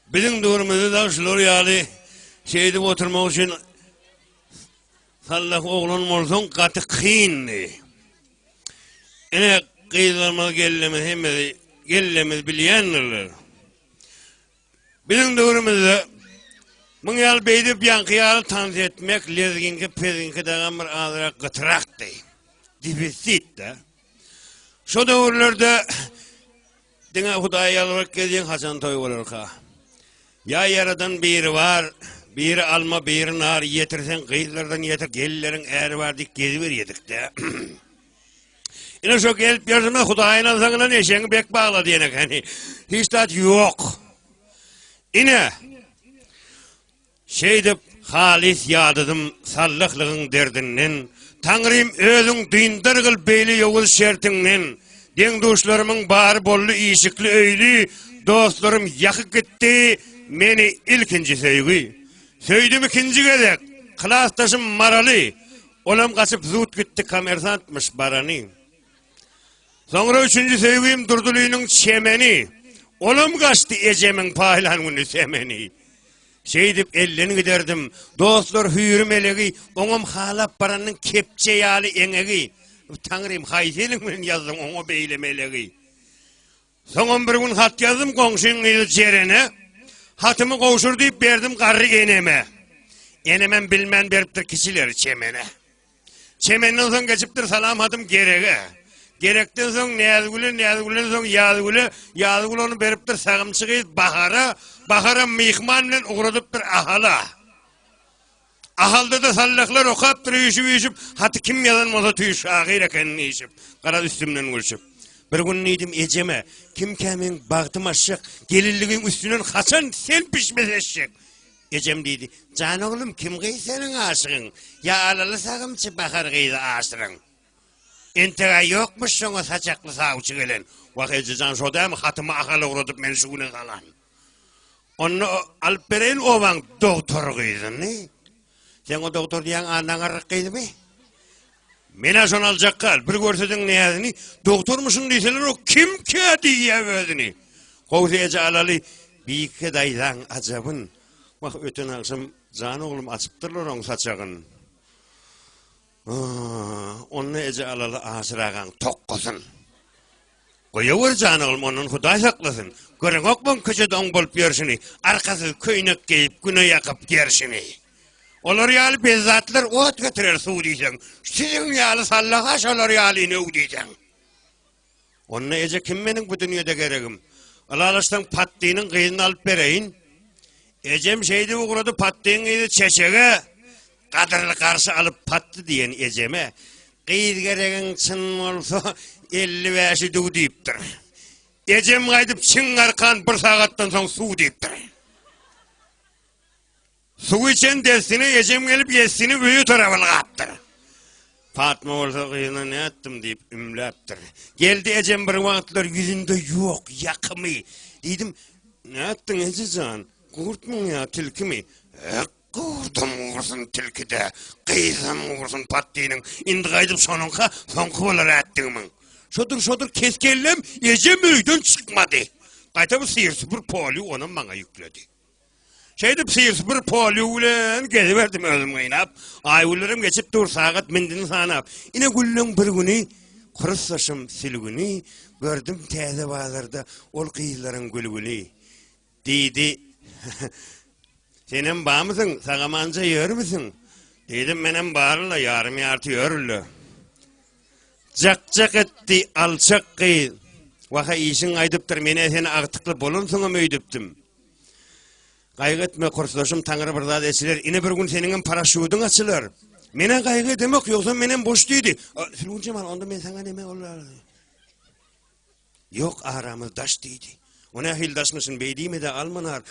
Bizim durumumuzda da şular yani şeyde oturmak için sallak oğlan olsun katı kıyınlı. Yine kıyılarımız gellemez bilyenler. Bizim durumumuzda bunu yal beydip yankıyalı tanıt etmek lezginki pezinki dağın bir azırak gıtıraktı. Defisit de. Şu doğrularda dine Hudaya yalvarak geldiğin Hasan Toy olur ka. Ya yaradan biri var, biri alma, biri nar, yetirsen kıyılardan yetir, gellerin eğri var dik geziver yedik de. Yine şu gelip yarısına Hudaya'nın alsanına neşeni bek bağla diyenek hani. Hiç tat yok. Yine şeydip halis yadıdım sallıklığın derdinden, Tanrım özün dündar kıl beyli yoluz şertinden, den dostlarımın bari bollu iyişikli öylü, dostlarım yakıp gitti, meni ilkinci sevgi. Söydüm ikinci gedek, klastaşım maralı, olam kaçıp zut gitti kamersantmış barani. Sonra üçüncü sevgim durduluğunun çemeni, olam kaçtı ecemin pahlanını semeni. Şeydip ellerini giderdim, dostlar hüyürüm elegi, oğum halap paranın kepçe yali enegi. Tanrım hayselin min yazdım oğu beylem elegi. Son bir gün hat yazdım komşunun ili cerene, hatımı kovşur deyip verdim karı eneme. Enemen bilmen beriptir kişileri çemene. Çemenden son geçiptir salam hadım gerege. Gerekten son neyazgülün son yazgülü onu beriptir sağımçıgıyız bahara mihmanla uğradıptır ahala. Ahalda da sallaklar okaptır yüşüp, hatı kim yazılmasa tüyüş ağıyla kendini yüşüp, kara üstümden gülüşüp. Bir gün neydim eceme, kim kemin bağdım aşık, gelirliğin üstünden Hasan sen pişmez eşek. Ecem deydi, can oğlum kim gıy senin aşığın, ya alalı sağımçı bakar gıydı aşırın. Entega yokmuş sonra saçaklı savcı gelen. Vakıcı can şodayım hatıma akalı uğradıp men şu güne kalan. Onu alıp vereyin ovan doktor kıydın ne? Sen o doktor diyen anana rıkkıydı mı? Mena son alacak kal. Bir görsedin ne yazını? Doktor musun deyseler o kim ki diye verdini? Kovsayacı alalı bir iki daydan acabın. Bak öten akşam can oğlum açıptırlar on saçağın. Onu ece alalı asırağın tokkusun. Koyuver canı oğlum onun Huday saklasın. Görün okman köşede on bolup yersini. Arkası köynek giyip güne yakıp yersini. Olar yali bezzatlar ot getirer su diyeceksin. Sizin yali sallakaş olar yali ne diyeceksin. Onunla ece kim benim bu dünyada gerekim. Alalaştan pattığının kıyını alıp vereyin. Ecem şeydi uğradı pattığın kıyını çeçege. Kadırlı karşı alıp pattı diyen eceme. Kıyır gereğin çın olsa 55'i du deyiptir. Ecem kaydıp çın arkan bir saattan son su deyiptir. Su içen destini ecem gelip yesini büyü tarafını kaptır. Fatma olsa kıyına ne attım deyip ümleptir. Geldi ecem bir vakitler yüzünde yok yakımı. Dedim ne attın ececan? Kurt mu ya tilki mi? Kurdum uğursun tilkide, kıysan uğursun pattığının, indi kaydıp sonunca olar ettiğimin. Şodur keskellem, ecem öyden çıkmadı. Kaytabı sıyır sıfır poli onu bana yükledi. Şeydip sıyır sıfır poli ulen, geliverdim özüm kıynap. Ayvullarım geçip dur sağat mindini sanap. Yine güllün bir günü, kırıs saçım silgünü, gördüm teyze bağlarda ol kıyıların gülgünü. Dedi, senin bağ mısın? Sağamanca yer misin? Dedim benim bağırla yarım yartı yörlü. Cak etti alçak kıy. Vaka işin aydıptır. Mene seni artıklı bolun sana möydüptüm. Kaygıtma kurslaşım tanrı birdat esiler. Yine bir gün senin paraşudun açılır. Mene kaygı demek yoksa menem boş deydi. Sülgün Cemal onda men sana neme olur. Yok aramız daş deydi. Ona hildaşmışsın beydiyme de almanar.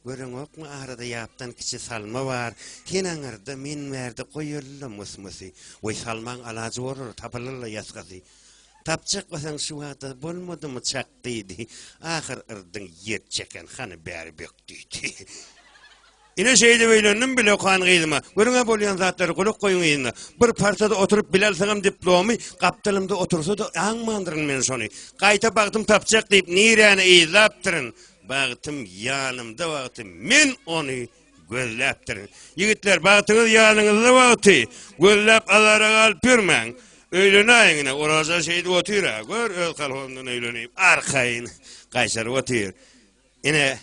Görün ok mu arada yaptan kiçi salma var. Kenan arada min verdi koyulla musmusi. Oy salman alacı olur tapılırla yaskası. Tapçak basan şu hata bolmadı mı çak deydi. Ahır ırdın yet çeken hanı beri bök deydi. Yine şeyde böylendim bile okan kıydıma. Görün bolyan zatları kuluk koyun kıydıma. Bir partada oturup bilal sanam diplomi kaptalımda otursa da ağmandırın men sonu. Kayta baktım tapçak deyip nirane izlaptırın. Bagtym yanımda wagty men onu gözläpdirin. Yigitler bagtyňyz ýanyňyzda wagty gözläp alara galyp bermäň. Öýlenaýyňyna oraza şeýdi otyra. Gör öz kalhondan öýlenip arkaýyn gaýşaryp otyr. Ine